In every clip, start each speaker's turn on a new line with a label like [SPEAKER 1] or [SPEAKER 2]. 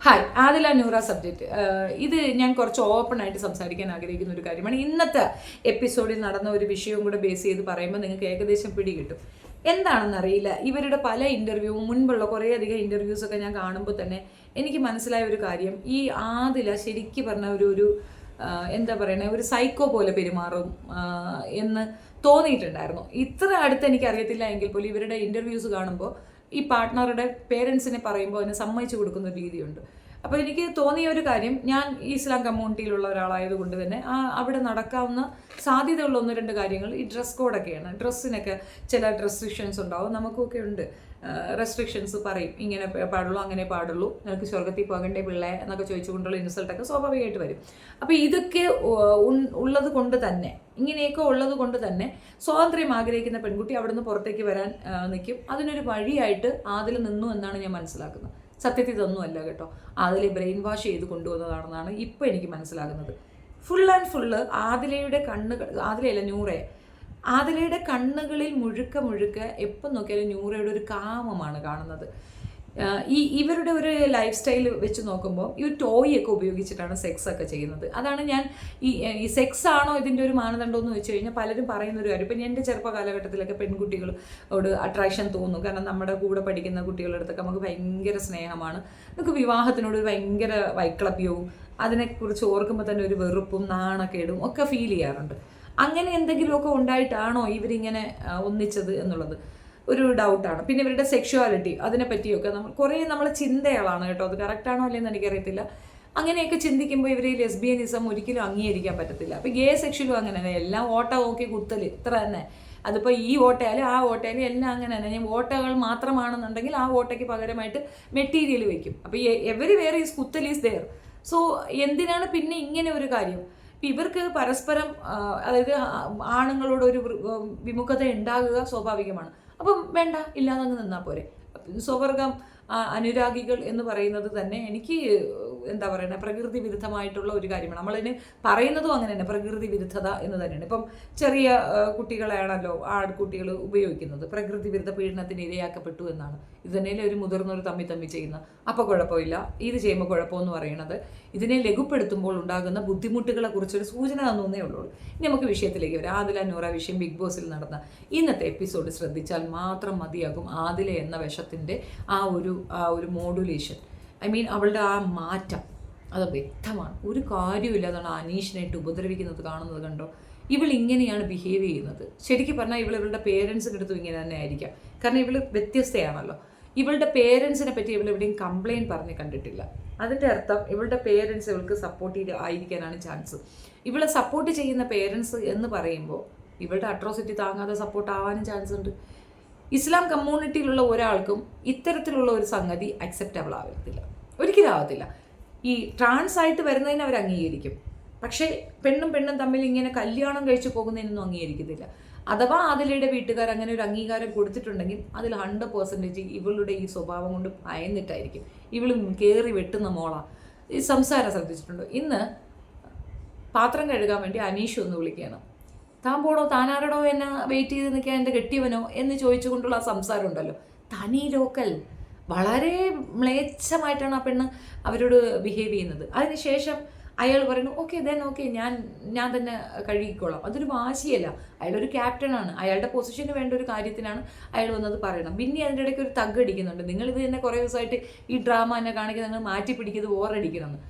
[SPEAKER 1] Hi, Adila Noora subject. ഇത് ഞാൻ കുറച്ച് ഓപ്പൺ ആയിട്ട് സംസാരിക്കാൻ ആഗ്രഹിക്കുന്ന ഒരു കാര്യമാണ്. ഇന്നത്തെ എപ്പിസോഡിൽ നടന്ന ഒരു വിഷയവും കൂടെ ബേസ് ചെയ്ത് പറയുമ്പോൾ നിങ്ങൾക്ക് ഏകദേശം പിടികിട്ടും. എന്താണെന്നറിയില്ല, ഇവരുടെ പല ഇൻ്റർവ്യൂവും മുൻപുള്ള കുറേയധികം ഇൻ്റർവ്യൂസൊക്കെ ഞാൻ കാണുമ്പോൾ തന്നെ എനിക്ക് മനസ്സിലായ ഒരു കാര്യം, ഈ ആദില ശരിക്കും പറഞ്ഞ ഒരു എന്താ പറയണേ, ഒരു സൈക്കോ പോലെ പെരുമാറും എന്ന് തോന്നിയിട്ടുണ്ടായിരുന്നു. ഇത്ര അടുത്ത് എനിക്കറിയത്തില്ല എങ്കിൽ പോലും ഇവരുടെ ഇൻ്റർവ്യൂസ് കാണുമ്പോൾ ഈ പാർട്ട്ണറുടെ പേരൻസിനെ പറയുമ്പോൾ അതിനെ സമ്മതിച്ചു കൊടുക്കുന്ന രീതിയുണ്ട്. അപ്പോൾ എനിക്ക് തോന്നിയ ഒരു കാര്യം, ഞാൻ ഇസ്ലാം കമ്മ്യൂണിറ്റിയിലുള്ള ഒരാളായതുകൊണ്ട് തന്നെ അവിടെ നടക്കാവുന്ന സാധ്യതയുള്ള ഒന്ന് രണ്ട് കാര്യങ്ങൾ ഈ ഡ്രസ് കോഡൊക്കെയാണ്. ഡ്രസ്സിനൊക്കെ ചില റെസ്ട്രിക്ഷൻസ് ഉണ്ടാവും, നമുക്കൊക്കെ ഉണ്ട് റെസ്ട്രിക്ഷൻസ്. പറയും ഇങ്ങനെ പാടുള്ളൂ, അങ്ങനെ പാടുള്ളൂ, നിനക്ക് സ്വർഗത്തിൽ പോകണ്ടേ പിള്ളേ എന്നൊക്കെ ചോദിച്ചുകൊണ്ടുള്ള ഇൻസൾട്ടൊക്കെ സ്വാഭാവികമായിട്ട് വരും. അപ്പോൾ ഇതൊക്കെ ഉള്ളത് കൊണ്ട് തന്നെ, ഇങ്ങനെയൊക്കെ ഉള്ളത് കൊണ്ട് തന്നെ സ്വാതന്ത്ര്യം ആഗ്രഹിക്കുന്ന പെൺകുട്ടി അവിടുന്ന് പുറത്തേക്ക് വരാൻ നിൽക്കും. അതിനൊരു വഴിയായിട്ട് ആദിൽ നിന്നു എന്നാണ് ഞാൻ മനസ്സിലാക്കുന്നത്. സത്യത്തിൽ ഇതൊന്നുമല്ല കേട്ടോ, ആദിലെ ബ്രെയിൻ വാഷ് ചെയ്ത് കൊണ്ടുവന്നതാണെന്നാണ് ഇപ്പോൾ എനിക്ക് മനസ്സിലാകുന്നത്. ഫുൾ ആൻഡ് ഫുള്ള് ആദിലയുടെ കണ്ണുകൾ, ആദിലയല്ല നൂറെ, ആദിലയുടെ കണ്ണുകളിൽ മുഴുക്ക എപ്പം നോക്കിയാലും നൂറയുടെ ഒരു കാമമാണ് കാണുന്നത്. ഇവരുടെ ഒരു ലൈഫ് സ്റ്റൈൽ വെച്ച് നോക്കുമ്പോൾ ഈ ടോയ് ഒക്കെ ഉപയോഗിച്ചിട്ടാണ് സെക്സ് ഒക്കെ ചെയ്യുന്നത്. അതാണ് ഞാൻ ഈ സെക്സ് ആണോ ഇതിൻ്റെ ഒരു മാനദണ്ഡം എന്ന് വെച്ച് കഴിഞ്ഞാൽ പലരും പറയുന്നൊരു കാര്യം. ഇപ്പം എൻ്റെ ചെറുപ്പ കാലഘട്ടത്തിലൊക്കെ പെൺകുട്ടികളോട് അട്രാക്ഷൻ തോന്നും. കാരണം നമ്മുടെ കൂടെ പഠിക്കുന്ന കുട്ടികളുടെ അടുത്തൊക്കെ നമുക്ക് ഭയങ്കര സ്നേഹമാണ്, നമുക്ക് വിവാഹത്തിനോട് ഭയങ്കര വൈക്ലഭ്യവും അതിനെക്കുറിച്ച് ഓർക്കുമ്പോൾ തന്നെ ഒരു വെറുപ്പും നാണക്കേടും ഒക്കെ ഫീൽ ചെയ്യാറുണ്ട്. അങ്ങനെ എന്തെങ്കിലുമൊക്കെ ഉണ്ടായിട്ടാണോ ഇവരിങ്ങനെ ഒന്നിച്ചത് എന്നുള്ളത് ഒരു ഡൗട്ടാണ്. പിന്നെ ഇവരുടെ സെക്ഷുവാലിറ്റി അതിനെ പറ്റിയൊക്കെ നമ്മളെ ചിന്തകളാണ് കേട്ടോ, അത് കറക്റ്റാണോ അല്ലെന്ന് എനിക്കറിയത്തില്ല. അങ്ങനെയൊക്കെ ചിന്തിക്കുമ്പോൾ ഇവർ ഈ ലെസ്ബിയനിസം ഒരിക്കലും അംഗീകരിക്കാൻ പറ്റത്തില്ല. അപ്പോൾ ഗേ സെക്ഷലും അങ്ങനെ തന്നെ, എല്ലാം ഓട്ട നോക്കി കുത്തൽ ഇത്ര തന്നെ. അതിപ്പോൾ ഈ ഓട്ടയാലും ആ ഓട്ടയാലും എല്ലാം അങ്ങനെ തന്നെ. ഞാൻ ഓട്ടകൾ മാത്രമാണെന്നുണ്ടെങ്കിൽ ആ ഓട്ടയ്ക്ക് പകരമായിട്ട് മെറ്റീരിയൽ വയ്ക്കും. അപ്പോൾ എവരി വേർ ഈസ് കുത്തൽ ഈസ് ദെയർ. സോ എന്തിനാണ് പിന്നെ ഇങ്ങനെ ഒരു കാര്യം? ഇവർക്ക് പരസ്പരം അതായത് ആണുങ്ങളോട് ഒരു വിമുഖത ഉണ്ടാകുക സ്വാഭാവികമാണ്. അപ്പം വേണ്ട, ഇല്ലാതങ്ങ് നിന്നാൽ പോരെ. സ്വവർഗം അനുരാഗികൾ എന്ന് പറയുന്നത് തന്നെ എനിക്ക് എന്താ പറയുക, പ്രകൃതി വിരുദ്ധമായിട്ടുള്ള ഒരു കാര്യമാണ്. നമ്മളതിന് പറയുന്നതും അങ്ങനെ തന്നെ, പ്രകൃതി വിരുദ്ധത എന്ന് തന്നെയാണ്. ഇപ്പം ചെറിയ കുട്ടികളെയാണല്ലോ ആൺകുട്ടികൾ ഉപയോഗിക്കുന്നത്, പ്രകൃതി വിരുദ്ധ പീഡനത്തിന് ഇരയാക്കപ്പെട്ടു എന്നാണ്. ഇത് തന്നെയല്ലേ ഒരു മുതിർന്നൊരു തമ്മി ചെയ്യുന്ന. അപ്പോൾ കുഴപ്പമില്ല, ഇത് ചെയ്യുമ്പോൾ കുഴപ്പമെന്ന് പറയുന്നത് ഇതിനെ ലഘുപ്പെടുത്തുമ്പോൾ ഉണ്ടാകുന്ന ബുദ്ധിമുട്ടുകളെ കുറിച്ചൊരു സൂചന തന്നേ ഉള്ളൂ. ഇനി നമുക്ക് വിഷയത്തിലേക്ക് വരാം. ആദില നൂറ വിഷയം ബിഗ് ബോസിൽ നടന്ന ഇന്നത്തെ എപ്പിസോഡ് ശ്രദ്ധിച്ചാൽ മാത്രം മതിയാകും ആദില എന്ന വിഷത്തിൻ്റെ ആ ഒരു മോഡുലേഷൻ. അവളുടെ ആ മാറ്റം അത് വ്യക്തമാണ്. ഒരു കാര്യമില്ലാതാണ് അനീഷിനായിട്ട് ഉപദ്രവിക്കുന്നത് കാണുന്നത് കണ്ടോ. ഇവൾ ഇങ്ങനെയാണ് ബിഹേവ് ചെയ്യുന്നത്. ശരിക്കും പറഞ്ഞാൽ ഇവളുടെ പേരൻസിൻ്റെ അടുത്തും ഇങ്ങനെ തന്നെ ആയിരിക്കാം. കാരണം ഇവൾ വ്യത്യസ്തയാണല്ലോ. ഇവളുടെ പേരൻസിനെ പറ്റി ഇവൾ എവിടെയും കംപ്ലയിൻറ്റ് പറഞ്ഞ് കണ്ടിട്ടില്ല. അതിൻ്റെ അർത്ഥം ഇവളുടെ പേരൻസ് ഇവൾക്ക് സപ്പോർട്ട് ആയിരിക്കാനാണ് ചാൻസ്. ഇവളെ സപ്പോർട്ട് ചെയ്യുന്ന പേരൻസ് എന്ന് പറയുമ്പോൾ ഇവളുടെ അട്രോസിറ്റി താങ്ങാതെ സപ്പോർട്ട് ആവാനും ചാൻസ് ഉണ്ട്. ഇസ്ലാം കമ്മ്യൂണിറ്റിയിലുള്ള ഒരാൾക്കും ഇത്തരത്തിലുള്ള ഒരു സംഗതി അക്സെപ്റ്റബിൾ ആവത്തില്ല, ഒരിക്കലും ആവത്തില്ല. ഈ ട്രാൻസ് ആയിട്ട് വരുന്നതിന് അവർ അംഗീകരിക്കും, പക്ഷേ പെണ്ണും തമ്മിൽ ഇങ്ങനെ കല്യാണം കഴിച്ചു പോകുന്നതിനൊന്നും അംഗീകരിക്കത്തില്ല. അഥവാ ആദിലയുടെ വീട്ടുകാർ അങ്ങനെ ഒരു അംഗീകാരം കൊടുത്തിട്ടുണ്ടെങ്കിൽ അതിൽ 100% ഇവളുടെ ഈ സ്വഭാവം കൊണ്ട് ഭയന്നിട്ടായിരിക്കും. ഇവളും കയറി വെട്ടുന്ന മോളാ. ഈ സംസാരം ശ്രദ്ധിച്ചിട്ടുണ്ടോ? ഇന്ന് പാത്രം കഴുകാൻ വേണ്ടി അനീഷ് ഒന്ന് വിളിക്കുകയാണ്. താൻ പോടോ, താനാരടോ എന്നെ വെയിറ്റ് ചെയ്ത് നിൽക്കാൻ, എൻ്റെ കെട്ടിയവനോ എന്ന് ചോദിച്ചുകൊണ്ടുള്ള ആ സംസാരം ഉണ്ടല്ലോ, തനി ലോക്കൽ. വളരെ മ്ലേച്ഛമായിട്ടാണ് ആ പെണ്ണ് അവരോട് ബിഹേവ് ചെയ്യുന്നത്. അതിനുശേഷം അയാൾ പറയുന്നു ഓക്കെ ഞാൻ തന്നെ കഴുകിക്കോളാം. അതൊരു വാശിയല്ല, അയാളൊരു ക്യാപ്റ്റനാണ്, അയാളുടെ പൊസിഷന് വേണ്ട ഒരു കാര്യത്തിനാണ് അയാൾ വന്നത് പറയണം. പിന്നെ അതിൻ്റെ ഇടയ്ക്ക് ഒരു തഗ് അടിക്കുന്നുണ്ട്, നിങ്ങളിത് തന്നെ കുറേ ദിവസമായിട്ട് ഈ ഡ്രാമ എന്നെ കാണിക്കുന്നത്, നിങ്ങൾ മാറ്റി പിടിക്കുന്നത് ഓറടിക്കണമെന്ന്.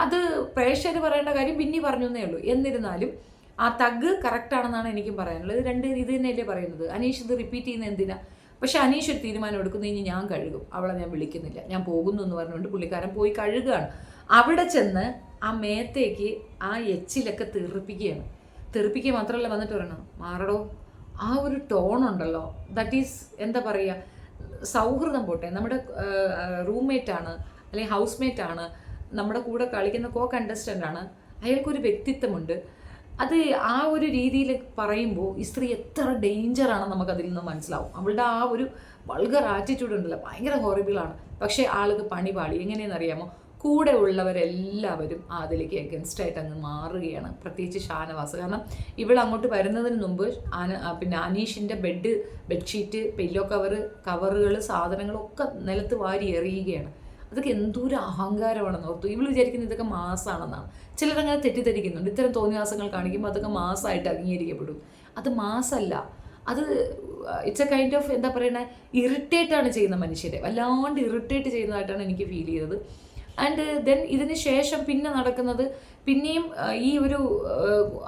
[SPEAKER 1] അത് പ്രേക്ഷകർ പറയേണ്ട കാര്യം പിന്നെ പറഞ്ഞു എന്നേ ഉള്ളൂ. എന്നിരുന്നാലും ആ തഗ് കറക്റ്റാണെന്നാണ് എനിക്കും പറയാനുള്ളത്. ഇത് തന്നെയല്ലേ പറയുന്നത്. അനീഷ് ഇത് റിപ്പീറ്റ് ചെയ്യുന്ന എന്തിനാ? പക്ഷെ അനീഷ് ഒരു തീരുമാനം എടുക്കുന്നു, ഇനി ഞാൻ കഴുകും, അവളെ ഞാൻ വിളിക്കുന്നില്ല, ഞാൻ പോകുന്നു എന്ന് പറഞ്ഞുകൊണ്ട് പുള്ളിക്കാരൻ പോയി കഴുകുകയാണ്. അവിടെ ചെന്ന് ആ മേത്തേക്ക് ആ എച്ചിലൊക്കെ തെറിപ്പിക്കുക മാത്രമല്ല, വന്നിട്ട് പറയണം മാറടോ. ആ ഒരു ടോണുണ്ടല്ലോ, ദാറ്റ് ഈസ് എന്താ പറയുക, സൗഹൃദം പോട്ടെ, നമ്മുടെ റൂംമേറ്റാണ് അല്ലെങ്കിൽ ഹൗസ് മേറ്റാണ്, നമ്മുടെ കൂടെ കളിക്കുന്ന കണ്ടസ്റ്റൻ്റാണ്, അയാൾക്കൊരു വ്യക്തിത്വമുണ്ട്. അത് ആ ഒരു രീതിയിൽ പറയുമ്പോൾ ഈ സ്ത്രീ എത്ര ഡേഞ്ചറാണെന്ന് നമുക്കതിൽ നിന്ന് മനസ്സിലാവും. അവളുടെ ആ ഒരു വൾഗർ ആറ്റിറ്റ്യൂഡ് ഉണ്ടല്ലോ, ഭയങ്കര ഹോറിബിളാണ്. പക്ഷേ ആൾക്ക് പണി പാളി. എങ്ങനെയെന്നറിയാമോ? കൂടെ ഉള്ളവരെല്ലാവരും അതിലേക്ക് എഗൻസ്റ്റായിട്ട് അങ്ങ് മാറുകയാണ്, പ്രത്യേകിച്ച് ഷാനവാസ്. കാരണം ഇവൾ അങ്ങോട്ട് വരുന്നതിന് മുമ്പ് പിന്നെ അനീഷിൻ്റെ ബെഡ്ഷീറ്റ്, പില്ലോ കവറുകൾ, സാധനങ്ങളൊക്കെ നിലത്ത് വാരി എറിയുകയാണ്. അതൊക്കെ എന്തോരം അഹങ്കാരമാണെന്ന് ഓർത്തു. ഇവൾ വിചാരിക്കുന്നത് ഇതൊക്കെ മാസമാണെന്നാണ്. ചിലരങ്ങനെ തെറ്റിദ്ധരിക്കുന്നുണ്ട്. ഇത്തരം തോന്നിവാസങ്ങൾ കാണിക്കുമ്പോൾ അതൊക്കെ മാസമായിട്ട് അംഗീകരിക്കപ്പെടും. അത് മാസമല്ല, അത് ഇറ്റ്സ് എ കൈൻഡ് ഓഫ് എന്താ പറയുക, ഇറിറ്റേറ്റാണ് ചെയ്യുന്ന മനുഷ്യരെ, വല്ലാണ്ട് ഇറിറ്റേറ്റ് ചെയ്യുന്നതായിട്ടാണ് എനിക്ക് ഫീൽ ചെയ്തത്. ആൻഡ് ദെൻ ഇതിന് ശേഷം പിന്നെ നടക്കുന്നത് പിന്നെയും ഈ ഒരു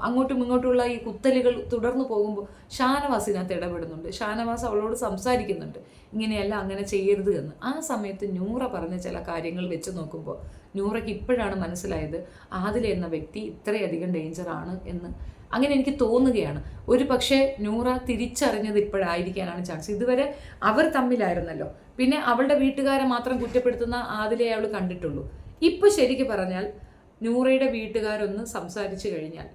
[SPEAKER 1] അങ്ങോട്ടും ഇങ്ങോട്ടുമുള്ള ഈ കുത്തലുകൾ തുടർന്നു പോകുമ്പോൾ ഷാനവാസ് ഇതിനകത്ത് ഇടപെടുന്നുണ്ട്. ഷാനവാസ് അവളോട് സംസാരിക്കുന്നുണ്ട്, ഇങ്ങനെയല്ല അങ്ങനെ ചെയ്യരുത് എന്ന്. ആ സമയത്ത് നൂറ പറഞ്ഞ ചില കാര്യങ്ങൾ വെച്ച് നോക്കുമ്പോൾ നൂറയ്ക്ക് ഇപ്പോഴാണ് മനസ്സിലായത് ആദില എന്ന വ്യക്തി ഇത്രയധികം ഡേഞ്ചറാണ് എന്ന്. അങ്ങനെ എനിക്ക് തോന്നുകയാണ്. ഒരു പക്ഷേ നൂറ തിരിച്ചറിഞ്ഞത് ഇപ്പോഴായിരിക്കാനാണ് ചാൻസ്. ഇതുവരെ അവർ തമ്മിലായിരുന്നല്ലോ, പിന്നെ അവളുടെ വീട്ടുകാരെ മാത്രം കുറ്റപ്പെടുത്തുന്ന ആദിലയെ അവൾ കണ്ടിട്ടുള്ളൂ. ഇപ്പോൾ ശരിക്കും പറഞ്ഞാൽ നൂറയുടെ വീട്ടുകാരൊന്ന് സംസാരിച്ചു കഴിഞ്ഞാൽ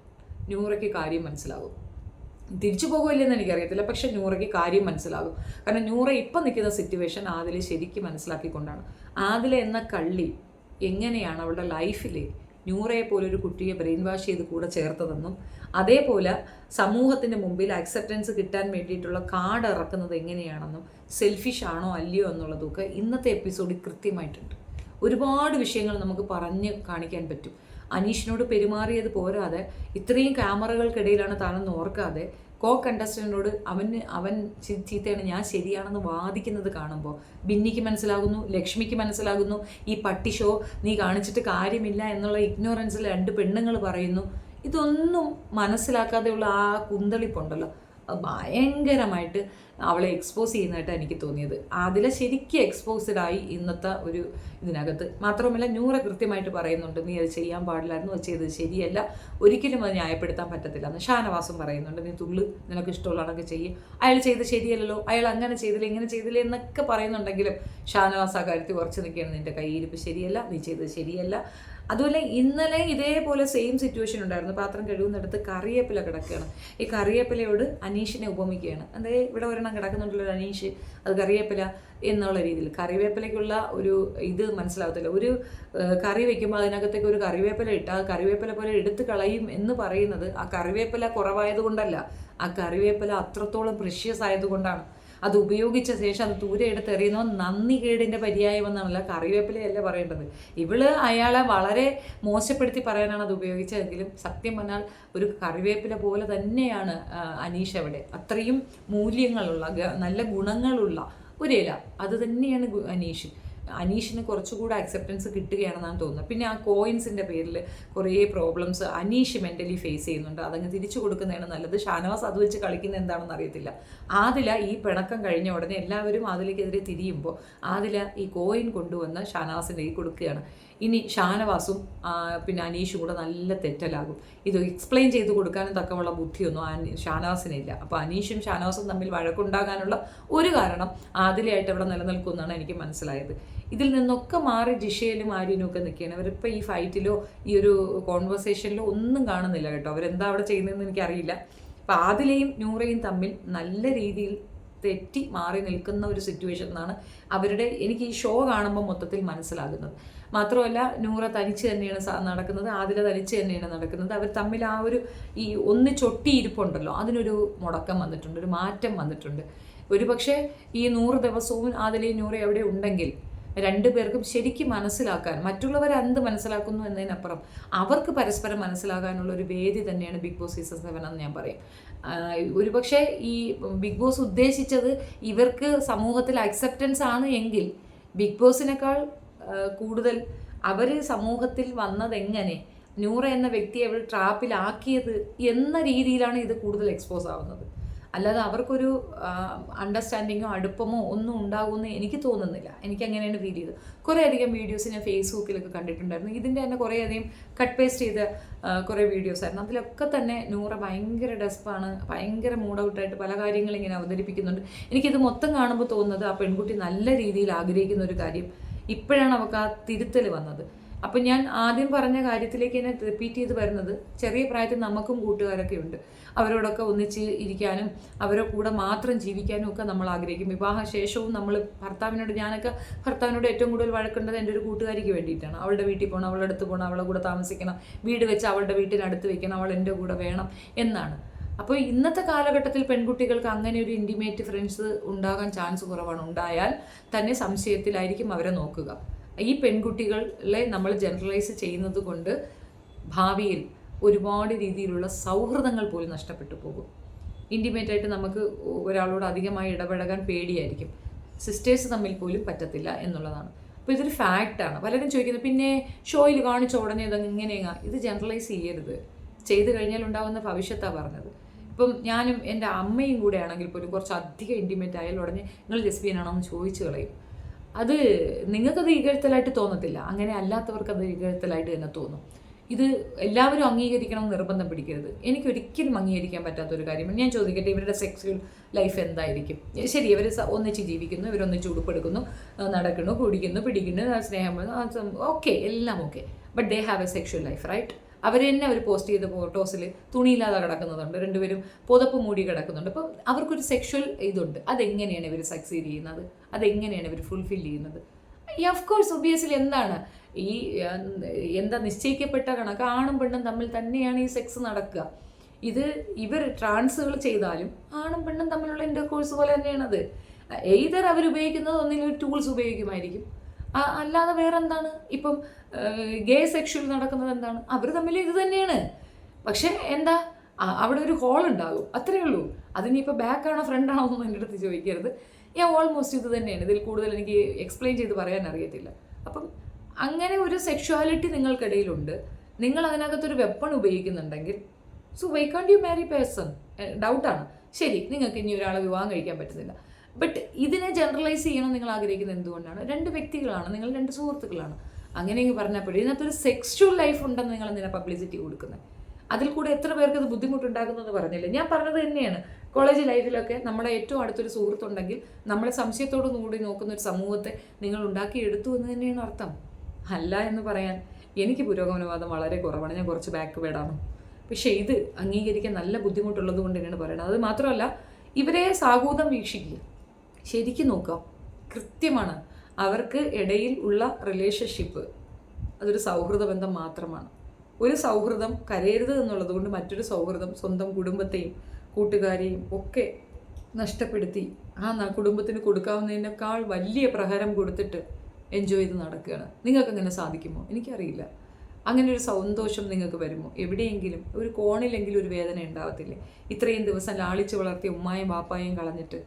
[SPEAKER 1] നൂറയ്ക്ക് കാര്യം മനസ്സിലാകും. തിരിച്ചു പോകുമില്ലെന്ന് എനിക്കറിയത്തില്ല, പക്ഷെ നൂറയ്ക്ക് കാര്യം മനസ്സിലാകും. കാരണം നൂറ ഇപ്പം നിൽക്കുന്ന സിറ്റുവേഷൻ ആദില ശരിക്കും മനസ്സിലാക്കിക്കൊണ്ടാണ്. ആദില എന്ന കള്ളി എങ്ങനെയാണ് അവളുടെ ലൈഫിൽ നൂറയെ പോലൊരു കുട്ടിയെ ബ്രെയിൻ വാഷ് ചെയ്ത് കൂടെ ചേർത്തതെന്നും അതേപോലെ സമൂഹത്തിൻ്റെ മുമ്പിൽ അക്സെപ്റ്റൻസ് കിട്ടാൻ വേണ്ടിയിട്ടുള്ള കാർഡ് ഇറക്കുന്നത് എങ്ങനെയാണെന്നും സെൽഫിഷ് ആണോ അല്ലയോ എന്നുള്ളതൊക്കെ ഇന്നത്തെ എപ്പിസോഡിൽ കൃത്യമായിട്ടുണ്ട്. ഒരുപാട് വിഷയങ്ങൾ നമുക്ക് പറഞ്ഞ് കാണിക്കാൻ പറ്റും. അനീഷിനോട് പെരുമാറിയത് പോരാതെ ഇത്രയും ക്യാമറകൾക്കിടയിലാണ് താനെന്ന് ഓർക്കാതെ കണ്ടസ്റ്റന്റിനോട് അവൻ ചീത്തയാണ് ഞാൻ ശരിയാണെന്ന് വാദിക്കുന്നത് കാണുമ്പോൾ ബിന്നിക്ക് മനസ്സിലാകുന്നു, ലക്ഷ്മിക്ക് മനസ്സിലാകുന്നു, ഈ പട്ടി ഷോ നീ കാണിച്ചിട്ട് കാര്യമില്ല എന്നുള്ള ഇഗ്നോറൻസിൽ 2 പെണ്ണുങ്ങൾ പറയുന്നു. ഇതൊന്നും മനസ്സിലാക്കാതെയുള്ള ആ കുന്തളിപ്പുണ്ടല്ലോ, ഭയങ്കരമായിട്ട് അവളെ എക്സ്പോസ് ചെയ്യുന്നതായിട്ടാണ് എനിക്ക് തോന്നിയത്. അതിലെ ശരിക്കും എക്സ്പോസ്ഡ് ആയി ഇന്നത്തെ ഒരു ഇതിനകത്ത്. മാത്രമല്ല നൂറ കൃത്യമായിട്ട് പറയുന്നുണ്ട്, നീ അത് ചെയ്യാൻ പാടില്ലായിരുന്നു, അത് ചെയ്തത് ശരിയല്ല, ഒരിക്കലും അത് ന്യായപ്പെടുത്താൻ പറ്റത്തില്ല എന്ന്. ഷാനവാസും പറയുന്നുണ്ട്, നീ തുള്ളു, നിനക്ക് ഇഷ്ടമുള്ളതൊക്കെ ചെയ്യും, അയാൾ ചെയ്ത് ശരിയല്ലല്ലോ, അയാൾ അങ്ങനെ ചെയ്തില്ല ഇങ്ങനെ ചെയ്തില്ല എന്നൊക്കെ പറയുന്നുണ്ടെങ്കിലും ഷാനവാസ് ആ കാര്യത്തിൽ കുറച്ച് നിൽക്കുകയാണ്, നിൻ്റെ കയ്യിരിപ്പ് ശരിയല്ല, നീ ചെയ്തത് ശരിയല്ല. അതുപോലെ ഇന്നലെ ഇതേപോലെ സെയിം സിറ്റുവേഷൻ ഉണ്ടായിരുന്നു. പാത്രം കഴുകുന്നിടത്ത് കറിവേപ്പില കിടക്കുകയാണ്. ഈ കറിവേപ്പിലയോട് അനീഷിനെ ഉപമിക്കുകയാണ്. അതേ ഇവിടെ ഒരെണ്ണം കിടക്കുന്നുണ്ടല്ലോ അനീഷ്, അത് കറിവേപ്പില എന്നുള്ള രീതിയിൽ. കറിവേപ്പിലയ്ക്കുള്ള ഒരു ഇത് മനസ്സിലാകത്തില്ല. ഒരു കറി വയ്ക്കുമ്പോൾ അതിനകത്തേക്ക് ഒരു കറിവേപ്പില ഇട്ടാൽ ആ കറിവേപ്പില പോലെ എടുത്ത് കളയും എന്ന് പറയുന്നത് ആ കറിവേപ്പില കുറവായതുകൊണ്ടല്ല, ആ കറിവേപ്പില അത്രത്തോളം പ്രഷ്യസ് ആയതുകൊണ്ടാണ്. അത് ഉപയോഗിച്ച ശേഷം അത് ദൂരെ എടുത്ത് എറിയുന്നോ നന്ദി കേടിൻ്റെ പര്യായമെന്നാണല്ല, കറിവേപ്പിലയല്ല പറയേണ്ടത്. ഇവള് അയാളെ വളരെ മോശപ്പെടുത്തി പറയാനാണ് അത് ഉപയോഗിച്ചതെങ്കിലും സത്യം പറഞ്ഞാൽ ഒരു കറിവേപ്പില പോലെ തന്നെയാണ് അനീഷ് അവിടെ. അത്രയും മൂല്യങ്ങളുള്ള നല്ല ഗുണങ്ങളുള്ള ഒരു ഇല അത് തന്നെയാണ് അനീഷിന് കുറച്ചുകൂടെ അക്സെപ്റ്റൻസ് കിട്ടുകയാണെന്നാണ് തോന്നുന്നത്. പിന്നെ ആ കോയിൻസിൻ്റെ പേരിൽ കുറേ പ്രോബ്ലംസ് അനീഷ് മെൻ്റലി ഫേസ് ചെയ്യുന്നുണ്ട്. അതങ്ങ് തിരിച്ചു കൊടുക്കുന്നതാണ് നല്ലത്. ഷാനവാസ് അത് വെച്ച് കളിക്കുന്നത് എന്താണെന്ന് അറിയത്തില്ല. ആദില ഈ പിണക്കം കഴിഞ്ഞ ഉടനെ എല്ലാവരും ആദിലയ്ക്കെതിരെ തിരിയുമ്പോൾ ആദില ഈ കോയിൻ കൊണ്ടുവന്ന് ഷാനവാസിൻ്റെ കയ്യിൽ കൊടുക്കുകയാണ്. ഇനി ഷാനവാസും പിന്നെ അനീഷും കൂടെ നല്ല തെറ്റലാകും. ഇത് എക്സ്പ്ലെയിൻ ചെയ്ത് കൊടുക്കാനും തക്കമുള്ള ബുദ്ധിയൊന്നും ഷാനവാസിനില്ല. അപ്പോൾ അനീഷും ഷാനവാസും തമ്മിൽ വഴക്കുണ്ടാകാനുള്ള ഒരു കാരണം ആദിലയായിട്ട് അവിടെ നിലനിൽക്കുമെന്നാണ് എനിക്ക് മനസ്സിലായത്. ഇതിൽ നിന്നൊക്കെ മാറി ജിഷയിലും ആര്യനും ഒക്കെ നിൽക്കുകയാണ്. അവരിപ്പോൾ ഈ ഫൈറ്റിലോ ഈ ഒരു കോൺവെർസേഷനിലോ ഒന്നും കാണുന്നില്ല കേട്ടോ. അവരെന്താ അവിടെ ചെയ്യുന്നതെന്ന് എനിക്കറിയില്ല. അപ്പോൾ ആദിലയും നൂറയും തമ്മിൽ നല്ല രീതിയിൽ തെറ്റി മാറി നിൽക്കുന്ന ഒരു സിറ്റുവേഷൻ എന്നാണ് എനിക്ക് ഈ ഷോ കാണുമ്പോൾ മൊത്തത്തിൽ മനസ്സിലാകുന്നത്. മാത്രമല്ല നൂറ തനിച്ച് തന്നെയാണ് നടക്കുന്നത്, ആദില തനിച്ച് തന്നെയാണ് നടക്കുന്നത്. അവർ തമ്മിൽ ആ ഒരു ഈ ചൊട്ടിയിരിപ്പുണ്ടല്ലോ അതിനൊരു മുടക്കം വന്നിട്ടുണ്ട്, ഒരു മാറ്റം വന്നിട്ടുണ്ട്. ഒരുപക്ഷെ ഈ 100 ദിവസവും ആദിലയും നൂറ എവിടെ ഉണ്ടെങ്കിൽ 2 പേർക്കും ശരിക്കും മനസ്സിലാക്കാൻ, മറ്റുള്ളവർ എന്ത് മനസ്സിലാക്കുന്നു എന്നതിനപ്പുറം അവർക്ക് പരസ്പരം മനസ്സിലാകാനുള്ള ഒരു വേദി തന്നെയാണ് ബിഗ് ബോസ് സീസൺ 7 എന്ന് ഞാൻ പറയും. ഒരുപക്ഷെ ഈ ബിഗ് ബോസ് ഉദ്ദേശിച്ചത് ഇവർക്ക് സമൂഹത്തിൽ അക്സെപ്റ്റൻസ് ആണ് എങ്കിൽ ബിഗ് ബോസിനേക്കാൾ കൂടുതൽ അവർ സമൂഹത്തിൽ വന്നതെങ്ങനെ, നൂറ എന്ന വ്യക്തിയെ അവർ ട്രാപ്പിലാക്കിയത് എന്ന രീതിയിലാണ് ഇത് കൂടുതൽ എക്സ്പോസ് ആവുന്നത്. അല്ലാതെ അവർക്കൊരു അണ്ടർസ്റ്റാൻഡിങ്ങോ അടുപ്പമോ ഒന്നും ഉണ്ടാകുമെന്ന് എനിക്ക് തോന്നുന്നില്ല. എനിക്ക് അങ്ങനെയാണ് ഫീൽ ചെയ്തത്. കുറേയധികം വീഡിയോസ് ഞാൻ ഫേസ്ബുക്കിലൊക്കെ കണ്ടിട്ടുണ്ടായിരുന്നു. ഇതിൻ്റെ തന്നെ കുറേയധികം കട്ട് പേസ്റ്റ് ചെയ്ത കുറേ വീഡിയോസ് ആയിരുന്നു. അതിലൊക്കെ തന്നെ നൂറ ഭയങ്കര ഡെസ്പാണ്, ഭയങ്കര മൂഡ് ഔട്ടായിട്ട് പല കാര്യങ്ങളും ഇങ്ങനെ അവതരിപ്പിക്കുന്നുണ്ട്. എനിക്കിത് മൊത്തം കാണുമ്പോൾ തോന്നുന്നത് ആ പെൺകുട്ടി നല്ല രീതിയിൽ ആഗ്രഹിക്കുന്ന ഒരു കാര്യം ഇപ്പോഴാണ് അവൾക്ക് ആ തിരുത്തൽ വന്നത്. അപ്പം ഞാൻ ആദ്യം പറഞ്ഞ കാര്യത്തിലേക്ക് തന്നെ റിപ്പീറ്റ് ചെയ്ത് വരുന്നത്, ചെറിയ പ്രായത്തിൽ നമുക്കും കൂട്ടുകാരൊക്കെ ഉണ്ട്. അവരോടൊക്കെ ഒന്നിച്ച് ഇരിക്കാനും അവരുടെ കൂടെ മാത്രം ജീവിക്കാനും ഒക്കെ നമ്മൾ ആഗ്രഹിക്കും. വിവാഹശേഷവും നമ്മൾ ഞാനൊക്കെ ഭർത്താവിനോട് ഏറ്റവും കൂടുതൽ വഴക്കേണ്ടത് എൻ്റെ ഒരു കൂട്ടുകാരിക്ക് വേണ്ടിയിട്ടാണ്. അവളുടെ വീട്ടിൽ പോകണം, അവളുടെ അടുത്ത് പോകണം, അവളുടെ കൂടെ താമസിക്കണം, വീട് വെച്ച് അവളുടെ വീട്ടിനടുത്ത് വെക്കണം, അവൾ എൻ്റെ കൂടെ വേണം എന്നാണ്. അപ്പോൾ ഇന്നത്തെ കാലഘട്ടത്തിൽ പെൺകുട്ടികൾക്ക് അങ്ങനെ ഒരു ഇൻറ്റിമേറ്റ് ഫ്രണ്ട്സ് ഉണ്ടാകാൻ ചാൻസ് കുറവാണ്. ഉണ്ടായാൽ തന്നെ സംശയത്തിലായിരിക്കും അവരെ നോക്കുക. ഈ പെൺകുട്ടികളെ നമ്മൾ ജനറലൈസ് ചെയ്യുന്നത് കൊണ്ട് ഭാവിയിൽ ഒരുപാട് രീതിയിലുള്ള സൗഹൃദങ്ങൾ പോലും നഷ്ടപ്പെട്ടു പോകും. ഇൻറ്റിമേറ്റായിട്ട് നമുക്ക് ഒരാളോട് അധികമായി ഇടപഴകാൻ പേടിയായിരിക്കും. സിസ്റ്റേഴ്സ് തമ്മിൽ പോലും പറ്റത്തില്ല എന്നുള്ളതാണ്. അപ്പോൾ ഇതൊരു ഫാക്റ്റാണ്. പലരും ചോദിക്കുന്നത് പിന്നെ ഷോയിൽ കാണിച്ച ഉടനെ ഇതങ്ങ് ഇങ്ങനെയാ. ഇത് ജനറലൈസ് ചെയ്യരുത്. ചെയ്ത് കഴിഞ്ഞാൽ ഉണ്ടാകുന്ന ഭവിഷ്യത്താണ് പറഞ്ഞത്. ഇപ്പം ഞാനും എൻ്റെ അമ്മയും കൂടെ ആണെങ്കിൽ പോലും കുറച്ച് അധികം ഇൻറ്റിമേറ്റ് ആയാൽ ഉടനെ നിങ്ങൾ ലെസ്ബിയൻ ആണോ എന്ന് ചോദിച്ചു കളയും. അത് നിങ്ങൾക്കത് ഇകഴ്ത്തലായിട്ട് തോന്നത്തില്ല, അങ്ങനെ അല്ലാത്തവർക്ക് അത് ഇകഴ്ത്തലായിട്ട് തന്നെ തോന്നും. ഇത് എല്ലാവരും അംഗീകരിക്കണം നിർബന്ധം പിടിക്കരുത്. എനിക്കൊരിക്കലും അംഗീകരിക്കാൻ പറ്റാത്തൊരു കാര്യമാണ്. ഞാൻ ചോദിക്കട്ടെ, ഇവരുടെ സെക്സ്വൽ ലൈഫ് എന്തായിരിക്കും? ശരി, ഇവർ ഒന്നിച്ച് ജീവിക്കുന്നു, ഇവരൊന്നിച്ച് ഉടുപ്പെടുക്കുന്നു, നടക്കുന്നു, കുടിക്കുന്നു, പിടിക്കുന്നു, സ്നേഹം, ഓക്കെ, എല്ലാം okay. But they have a sexual life, right? അവർ തന്നെ അവർ പോസ്റ്റ് ചെയ്ത ഫോട്ടോസിൽ തുണിയില്ലാതെ കിടക്കുന്നതുണ്ട്, രണ്ടുപേരും പുതപ്പ് മൂടി കിടക്കുന്നുണ്ട്. അപ്പം അവർക്കൊരു സെക്ഷൽ ഇതുണ്ട്. അതെങ്ങനെയാണ് ഇവർ സക്സീഡ് ചെയ്യുന്നത്? അതെങ്ങനെയാണ് ഇവർ ഫുൾഫിൽ ചെയ്യുന്നത്? ഓഫ് കോഴ്സ് ഒബിയസ്ലി എന്താണ് ഈ എന്താ നിശ്ചയിക്കപ്പെട്ട കണക്ക് ആണും പെണ്ണും തമ്മിൽ തന്നെയാണ് ഈ സെക്സ് നടക്കുക. ഇത് ഇവർ ട്രാൻസുകൾ ചെയ്താലും ആണും പെണ്ണും തമ്മിലുള്ള ഇൻ്റർകോഴ്സ് പോലെ തന്നെയാണത്. എയ്തർ അവരുപയോഗിക്കുന്നത് ഒന്നെങ്കിലും ഒരു ടൂൾസ് ഉപയോഗിക്കുമായിരിക്കും, അല്ലാതെ വേറെ എന്താണ്? ഇപ്പം ഗേ സെക്ഷൽ നടക്കുന്നത് എന്താണ്? അവർ തമ്മിൽ ഇത് തന്നെയാണ്. പക്ഷെ എന്താ, അവിടെ ഒരു ഹോൾ ഉണ്ടാകും, അത്രയേ ഉള്ളൂ. അതിനിപ്പോൾ ബാക്കാണോ ഫ്രണ്ടാണോ എന്നൊന്നും എൻ്റെ അടുത്ത് ചോദിക്കരുത്. ഓൾമോസ്റ്റ് ഇത് തന്നെയാണ്. ഇതിൽ കൂടുതൽ എനിക്ക് എക്സ്പ്ലെയിൻ ചെയ്ത് പറയാൻ അറിയത്തില്ല. അപ്പം അങ്ങനെ ഒരു സെക്ഷുവാലിറ്റി നിങ്ങൾക്കിടയിലുണ്ട്. നിങ്ങൾ അതിനകത്തൊരു വെപ്പൺ ഉപയോഗിക്കുന്നുണ്ടെങ്കിൽ so why can't you marry person? ഡൗട്ടാണ്. ശരി, നിങ്ങൾക്ക് ഇനി ഒരാളെ വിവാഹം കഴിക്കാൻ പറ്റുന്നില്ല, ബട്ട് ഇതിനെ ജനറലൈസ് ചെയ്യണം നിങ്ങൾ ആഗ്രഹിക്കുന്നത് എന്തുകൊണ്ടാണ്? രണ്ട് വ്യക്തികളാണ്, നിങ്ങൾ രണ്ട് സുഹൃത്തുക്കളാണ്, അങ്ങനെയെങ്കിൽ പറഞ്ഞപ്പോഴേ ഇതിനകത്തൊരു സെക്സ്വൽ ലൈഫ് ഉണ്ടെന്ന് നിങ്ങൾ എന്തിനാ പബ്ലിസിറ്റി കൊടുക്കുന്നത്? അതിൽ കൂടെ എത്ര പേർക്ക് അത് ബുദ്ധിമുട്ടുണ്ടാകുന്നത് പറഞ്ഞില്ല. ഞാൻ പറഞ്ഞത് തന്നെയാണ്, കോളേജ് ലൈഫിലൊക്കെ നമ്മുടെ ഏറ്റവും അടുത്തൊരു സുഹൃത്തുണ്ടെങ്കിൽ നമ്മളെ സംശയത്തോടു കൂടി നോക്കുന്ന ഒരു സമൂഹത്തെ നിങ്ങൾ ഉണ്ടാക്കിയെടുത്തു എന്ന് തന്നെയാണ് അർത്ഥം. അല്ല എന്ന് പറയാൻ എനിക്ക് പുരോഗമനവാദം വളരെ കുറവാണ്, ഞാൻ കുറച്ച് ബാക്ക് വേർഡാണ്. പക്ഷേ ഇത് അംഗീകരിക്കാൻ നല്ല ബുദ്ധിമുട്ടുള്ളത് കൊണ്ട് തന്നെയാണ് പറയുന്നത്. അത് മാത്രമല്ല, ഇവരെ സാഹൂതം വീക്ഷിക്കുക, ശരിക്കും നോക്കാം, കൃത്യമാണ്. അവർക്ക് ഇടയിൽ ഉള്ള റിലേഷൻഷിപ്പ് അതൊരു സൗഹൃദ ബന്ധം മാത്രമാണ്. ഒരു സൗഹൃദം കരയരുത് എന്നുള്ളത് കൊണ്ട് മറ്റൊരു സൗഹൃദം സ്വന്തം കുടുംബത്തെയും കൂട്ടുകാരെയും ഒക്കെ നഷ്ടപ്പെടുത്തി ആ കുടുംബത്തിന് കൊടുക്കാവുന്നതിനേക്കാൾ വലിയ പ്രഹരം കൊടുത്തിട്ട് എൻജോയ് ചെയ്ത് നടക്കുകയാണ്. നിങ്ങൾക്കങ്ങനെ സാധിക്കുമോ? എനിക്കറിയില്ല. അങ്ങനെ ഒരു സന്തോഷം നിങ്ങൾക്ക് വരുമോ? എവിടെയെങ്കിലും ഒരു കോണിലെങ്കിലും ഒരു വേദന ഉണ്ടാവത്തില്ലേ? ഇത്രയും ദിവസം ലാളിച്ച് വളർത്തിയ ഉമ്മായും ബാപ്പായും കളഞ്ഞിട്ട്,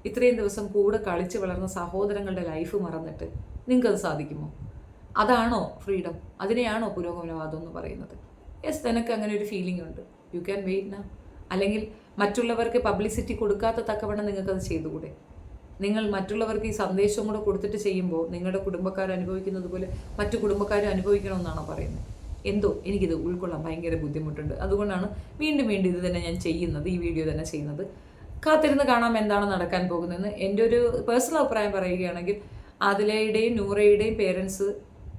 [SPEAKER 1] ഇത്രയും ദിവസം കൂടെ കളിച്ച് വളർന്ന സഹോദരങ്ങളുടെ ലൈഫ് മറന്നിട്ട് നിങ്ങൾക്കത് സാധിക്കുമോ? അതാണോ ഫ്രീഡം? അതിനെയാണോ പുരോഗമനവാദം എന്ന് പറയുന്നത്? യെസ്, നിനക്ക് അങ്ങനെ ഒരു ഫീലിംഗ് ഉണ്ട്, യു ക്യാൻ വെയിറ്റ് നൗ. അല്ലെങ്കിൽ മറ്റുള്ളവർക്ക് പബ്ലിസിറ്റി കൊടുക്കാത്ത തക്കവണ്ണം നിങ്ങൾക്കത് ചെയ്തുകൂടെ? നിങ്ങൾ മറ്റുള്ളവർക്ക് ഈ സന്ദേശം കൂടെ കൊടുത്തിട്ട് ചെയ്യുമ്പോൾ നിങ്ങളുടെ കുടുംബക്കാർ അനുഭവിക്കുന്നത് പോലെ മറ്റു കുടുംബക്കാരും അനുഭവിക്കണമെന്നാണോ പറയുന്നത്? എന്തോ എനിക്കിത് ഉൾക്കൊള്ളാൻ ഭയങ്കര ബുദ്ധിമുട്ടുണ്ട്. അതുകൊണ്ടാണ് വീണ്ടും വീണ്ടും ഇത് തന്നെ ഞാൻ ചെയ്യുന്നത്, ഈ വീഡിയോ തന്നെ ചെയ്യുന്നത്. കാത്തിരുന്ന് കാണാം എന്താണ് നടക്കാൻ പോകുന്നതെന്ന്. എൻ്റെ ഒരു പേഴ്സണൽ അഭിപ്രായം പറയുകയാണെങ്കിൽ ആദിലയുടെയും നൂറയുടെയും പേരൻസ്,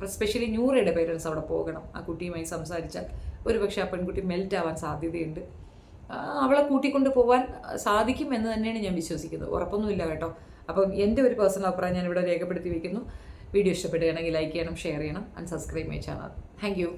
[SPEAKER 1] എസ്പെഷ്യലി നൂറയുടെ പേരൻസ് അവിടെ പോകണം. ആ കുട്ടിയുമായി സംസാരിച്ചാൽ ഒരുപക്ഷെ ആ പെൺകുട്ടി മെൽറ്റ് ആവാൻ സാധ്യതയുണ്ട്. അവളെ കൂട്ടിക്കൊണ്ട് പോകാൻ സാധിക്കും എന്ന് തന്നെയാണ് ഞാൻ വിശ്വസിക്കുന്നത്. ഉറപ്പൊന്നുമില്ല കേട്ടോ. അപ്പം എൻ്റെ ഒരു പേഴ്സണൽ അഭിപ്രായം ഞാൻ ഇവിടെ രേഖപ്പെടുത്തി വയ്ക്കുന്നു. വീഡിയോ ഇഷ്ടപ്പെടുകയാണെങ്കിൽ ലൈക്ക് ചെയ്യണം, ഷെയർ ചെയ്യണം, and subscribe my channel. Thank you.